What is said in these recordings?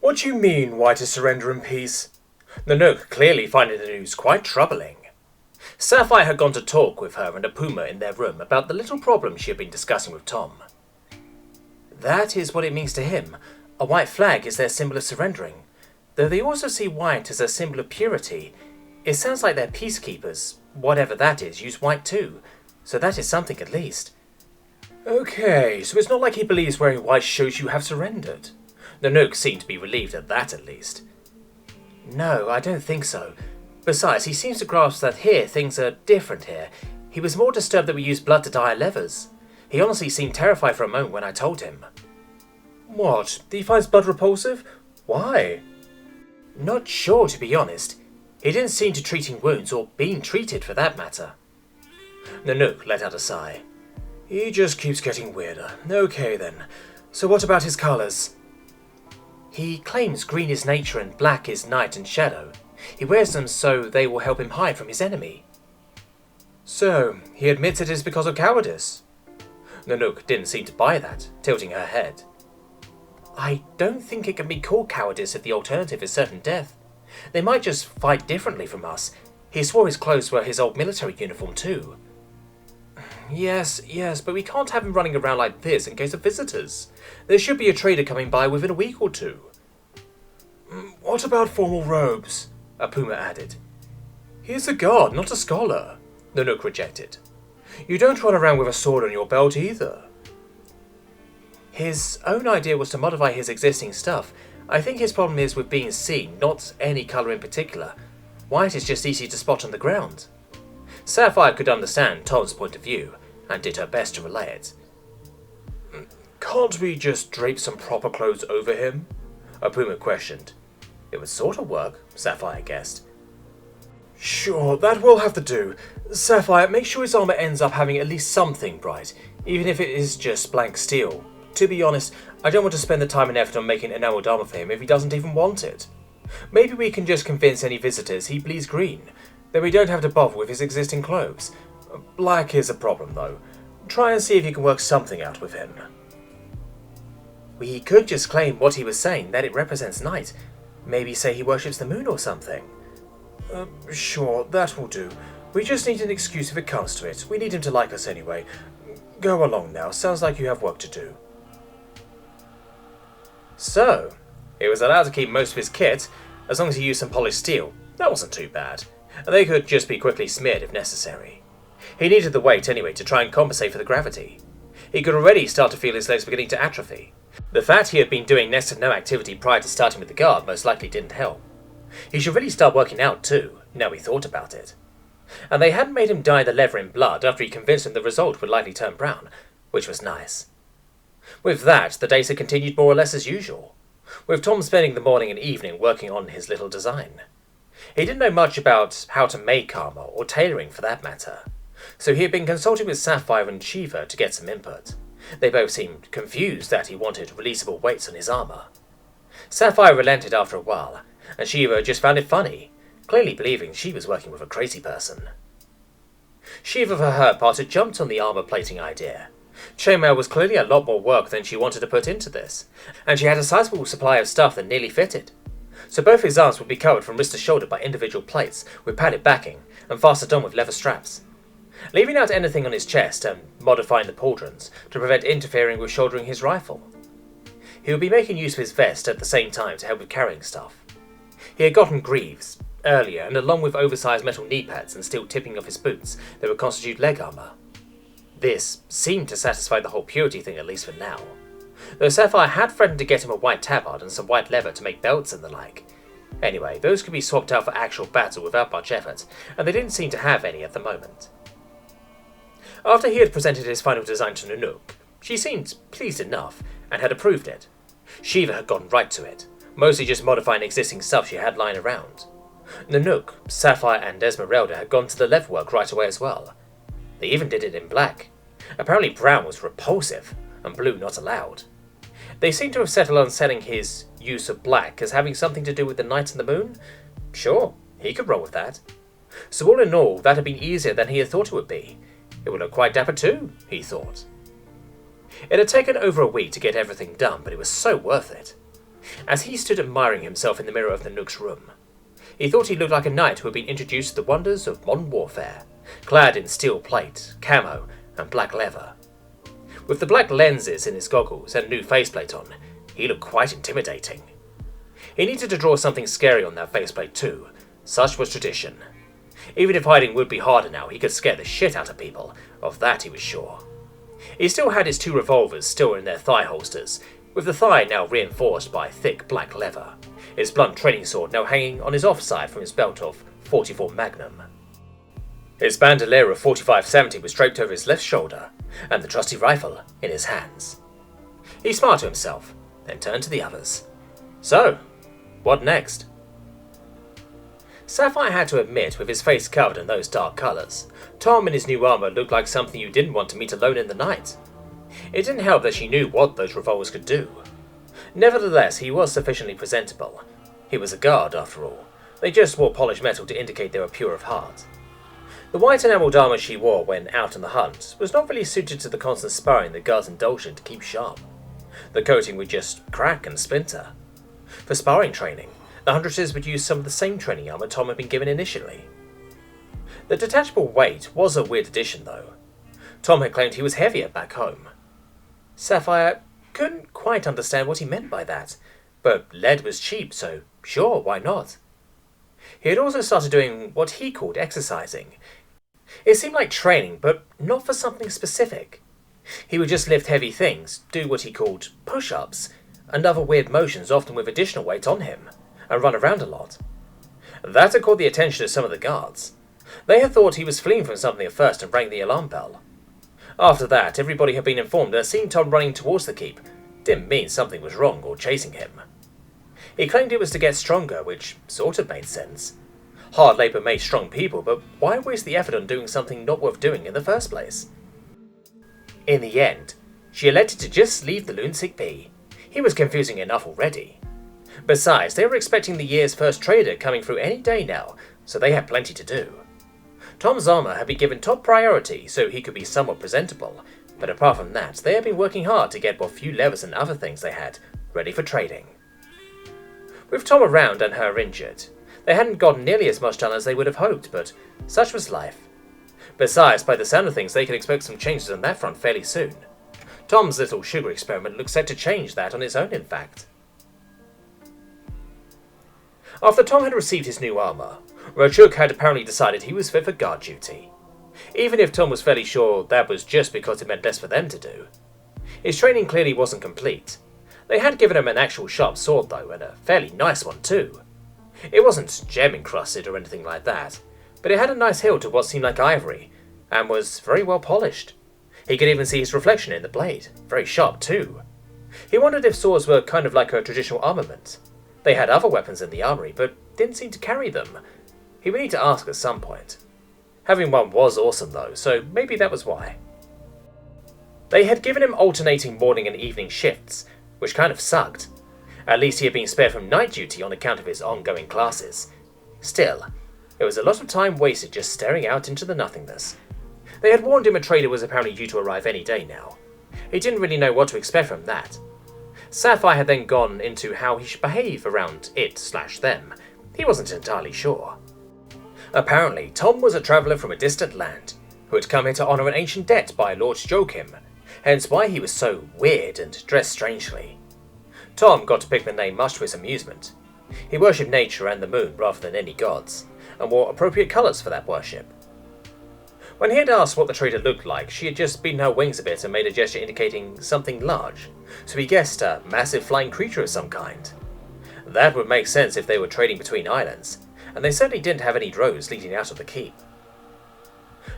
What do you mean, why to surrender in peace? The Nook clearly finding the news quite troubling. Sapphire had gone to talk with her and a puma in their room about the little problem she had been discussing with Tom. That is what it means to him. A white flag is their symbol of surrendering. Though they also see white as a symbol of purity, it sounds like their peacekeepers, whatever that is, use white too. So that is something at least. Okay, so it's not like he believes wearing white shows you have surrendered. The Nook seemed to be relieved at that at least. No, I don't think so. Besides, he seems to grasp that here things are different here. He was more disturbed that we used blood to dye our levers. He honestly seemed terrified for a moment when I told him. What? He finds blood repulsive? Why? Not sure, to be honest. He didn't seem to treating wounds, or being treated for that matter. The Nook let out a sigh. He just keeps getting weirder. Okay then. So what about his colours? He claims green is nature and black is night and shadow. He wears them so they will help him hide from his enemy. So, he admits it is because of cowardice. The Nook didn't seem to buy that, tilting her head. I don't think it can be called cowardice if the alternative is certain death. They might just fight differently from us. He swore his clothes were his old military uniform too. Yes, but we can't have him running around like this in case of visitors. There should be a trader coming by within a week or two. What about formal robes? A puma added. He is a guard, not a scholar. The Nook rejected. You don't run around with a sword on your belt either. His own idea was to modify his existing stuff. I think his problem is with being seen, not any colour in particular. White is just easy to spot on the ground. Sapphire could understand Tom's point of view, and did her best to relay it. Can't we just drape some proper clothes over him? A puma questioned. It would sort of work, Sapphire guessed. Sure, that will have to do. Sapphire, make sure his armour ends up having at least something bright, even if it is just blank steel. To be honest, I don't want to spend the time and effort on making enameled armour for him if he doesn't even want it. Maybe we can just convince any visitors he bleeds green. Then we don't have to bother with his existing clothes. Black is a problem, though. Try and see if you can work something out with him. We could just claim what he was saying, that it represents night. Maybe say he worships the moon or something. Sure, that will do. We just need an excuse if it comes to it. We need him to like us anyway. Go along now. Sounds like you have work to do. So, he was allowed to keep most of his kit, as long as he used some polished steel. That wasn't too bad. And they could just be quickly smeared if necessary. He needed the weight anyway to try and compensate for the gravity. He could already start to feel his legs beginning to atrophy. The fact he had been doing next to no activity prior to starting with the guard most likely didn't help. He should really start working out too, now he thought about it. And they hadn't made him dye the leather in blood after he convinced him the result would likely turn brown, which was nice. With that, the days had continued more or less as usual, with Tom spending the morning and evening working on his little design. He didn't know much about how to make armour, or tailoring for that matter, so he had been consulting with Sapphire and Shiva to get some input. They both seemed confused that he wanted releasable weights on his armour. Sapphire relented after a while, and Shiva just found it funny, clearly believing she was working with a crazy person. Shiva for her part had jumped on the armour plating idea. Chainmail was clearly a lot more work than she wanted to put into this, and she had a sizable supply of stuff that nearly fitted. So both his arms would be covered from wrist to shoulder by individual plates with padded backing and fastened on with leather straps, leaving out anything on his chest and modifying the pauldrons to prevent interfering with shouldering his rifle. He would be making use of his vest at the same time to help with carrying stuff. He had gotten greaves earlier, and along with oversized metal knee pads and steel tipping of his boots that would constitute leg armour. This seemed to satisfy the whole purity thing, at least for now. Though Sapphire had threatened to get him a white tabard and some white leather to make belts and the like. Anyway, those could be swapped out for actual battle without much effort, and they didn't seem to have any at the moment. After he had presented his final design to Nanook, she seemed pleased enough, and had approved it. Shiva had gone right to it, mostly just modifying existing stuff she had lying around. Nanook, Sapphire and Esmeralda had gone to the leatherwork right away as well. They even did it in black. Apparently brown was repulsive, and blue not allowed. They seemed to have settled on selling his use of black as having something to do with the night and the moon. Sure, he could roll with that. So all in all, that had been easier than he had thought it would be. It would look quite dapper too, he thought. It had taken over a week to get everything done, but it was so worth it. As he stood admiring himself in the mirror of the Nook's room, he thought he looked like a knight who had been introduced to the wonders of modern warfare, clad in steel plate, camo, and black leather. With the black lenses in his goggles and a new faceplate on, he looked quite intimidating. He needed to draw something scary on that faceplate too. Such was tradition. Even if hiding would be harder now, he could scare the shit out of people. Of that he was sure. He still had his 2 revolvers still in their thigh holsters, with the thigh now reinforced by thick black leather, his blunt training sword now hanging on his offside from his belt of 44 Magnum. His bandolier of 45-70 was draped over his left shoulder, and the trusty rifle in his hands. He smiled to himself, then turned to the others. So, what next? Sapphire had to admit, with his face covered in those dark colours, Tom in his new armour looked like something you didn't want to meet alone in the night. It didn't help that she knew what those revolvers could do. Nevertheless, he was sufficiently presentable. He was a guard, after all. They just wore polished metal to indicate they were pure of heart. The white enamelled armour she wore when out on the hunt was not really suited to the constant sparring the guards indulged in to keep sharp. The coating would just crack and splinter. For sparring training, the Huntresses would use some of the same training armour Tom had been given initially. The detachable weight was a weird addition, though. Tom had claimed he was heavier back home. Sapphire couldn't quite understand what he meant by that, but lead was cheap, so sure, why not? He had also started doing what he called exercising. It seemed like training, but not for something specific. He would just lift heavy things, do what he called push-ups, and other weird motions, often with additional weight on him, and run around a lot. That had caught the attention of some of the guards. They had thought he was fleeing from something at first and rang the alarm bell. After that, everybody had been informed that seeing Tom running towards the keep didn't mean something was wrong or chasing him. He claimed it was to get stronger, which sort of made sense. Hard labour made strong people, but why waste the effort on doing something not worth doing in the first place? In the end, she elected to just leave the lunatic be. He was confusing enough already. Besides, they were expecting the year's first trader coming through any day now, so they had plenty to do. Tom's armour had been given top priority so he could be somewhat presentable, but apart from that, they had been working hard to get what few levers and other things they had ready for trading. With Tom around and her injured, they hadn't gotten nearly as much done as they would have hoped, but such was life. Besides, by the sound of things, they could expect some changes on that front fairly soon. Tom's little sugar experiment looked set to change that on its own, in fact. After Tom had received his new armour, Rachuk had apparently decided he was fit for guard duty. Even if Tom was fairly sure that was just because it meant less for them to do. His training clearly wasn't complete. They had given him an actual sharp sword though, and a fairly nice one too. It wasn't gem-encrusted or anything like that, but it had a nice hilt of what seemed like ivory, and was very well polished. He could even see his reflection in the blade, very sharp too. He wondered if swords were kind of like a traditional armament. They had other weapons in the armory, but didn't seem to carry them. He would need to ask at some point. Having one was awesome though, so maybe that was why. They had given him alternating morning and evening shifts, which kind of sucked. At least he had been spared from night duty on account of his ongoing classes. Still, it was a lot of time wasted just staring out into the nothingness. They had warned him a trader was apparently due to arrive any day now. He didn't really know what to expect from that. Sapphire had then gone into how he should behave around it/them. He wasn't entirely sure. Apparently, Tom was a traveller from a distant land, who had come here to honour an ancient debt by Lord Joachim, hence why he was so weird and dressed strangely. Tom got to pick the name much to his amusement. He worshipped nature and the moon rather than any gods, and wore appropriate colours for that worship. When he had asked what the trader looked like, she had just beaten her wings a bit and made a gesture indicating something large, so he guessed a massive flying creature of some kind. That would make sense if they were trading between islands, and they certainly didn't have any roads leading out of the keep.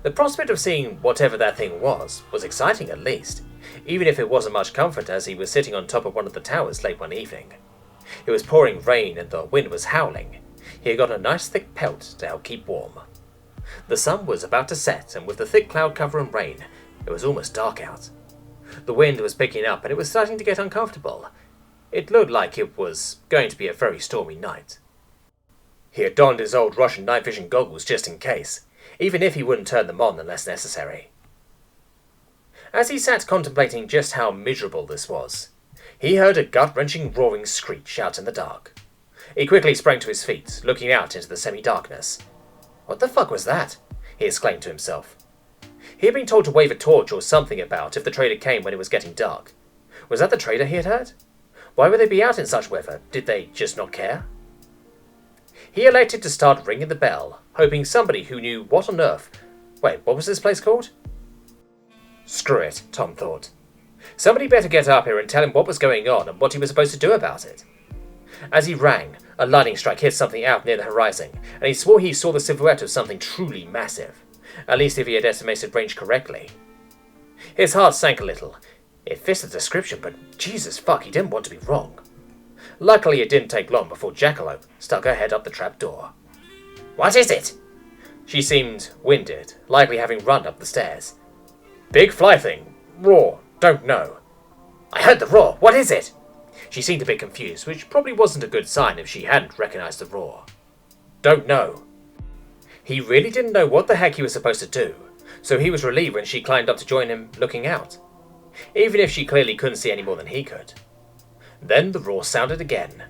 The prospect of seeing whatever that thing was exciting at least, even if it wasn't much comfort as he was sitting on top of one of the towers late one evening. It was pouring rain and the wind was howling. He had got a nice thick pelt to help keep warm. The sun was about to set, and with the thick cloud cover and rain, it was almost dark out. The wind was picking up and it was starting to get uncomfortable. It looked like it was going to be a very stormy night. He had donned his old Russian night vision goggles just in case, even if he wouldn't turn them on unless necessary. As he sat contemplating just how miserable this was, He heard a gut-wrenching roaring screech out in the dark. He quickly sprang to his feet, looking out into the semi-darkness. What the fuck was that? He exclaimed to himself. He had been told to wave a torch or something about if the trader came when it was getting dark. Was that the trader he had heard? Why would they be out in such weather? Did they just not care? He elected to start ringing the bell, hoping somebody who knew what on earth... Wait, what was this place called? Screw it, Tom thought. Somebody better get up here and tell him what was going on and what he was supposed to do about it. As he rang, a lightning strike hit something out near the horizon, and he swore he saw the silhouette of something truly massive, at least if he had estimated range correctly. His heart sank a little. It fits the description, but Jesus fuck, he didn't want to be wrong. Luckily, it didn't take long before Jackalope stuck her head up the trapdoor. What is it? She seemed winded, likely having run up the stairs. Big fly thing. Roar. Don't know. I heard the roar. What is it? She seemed a bit confused, which probably wasn't a good sign if she hadn't recognized the roar. Don't know. He really didn't know what the heck he was supposed to do, so he was relieved when she climbed up to join him looking out, even if she clearly couldn't see any more than he could. Then the roar sounded again.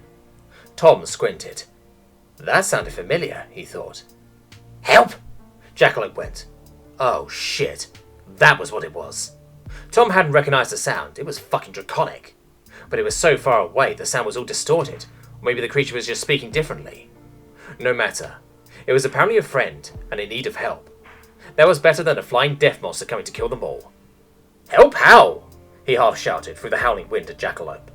Tom squinted. That sounded familiar, he thought. Help! Jackalope went. Oh shit. That was what it was. Tom hadn't recognized the sound. It was fucking draconic. But it was so far away the sound was all distorted. Or maybe the creature was just speaking differently. No matter. It was apparently a friend, and in need of help. That was better than a flying death monster coming to kill them all. Help how? He half shouted through the howling wind at Jackalope.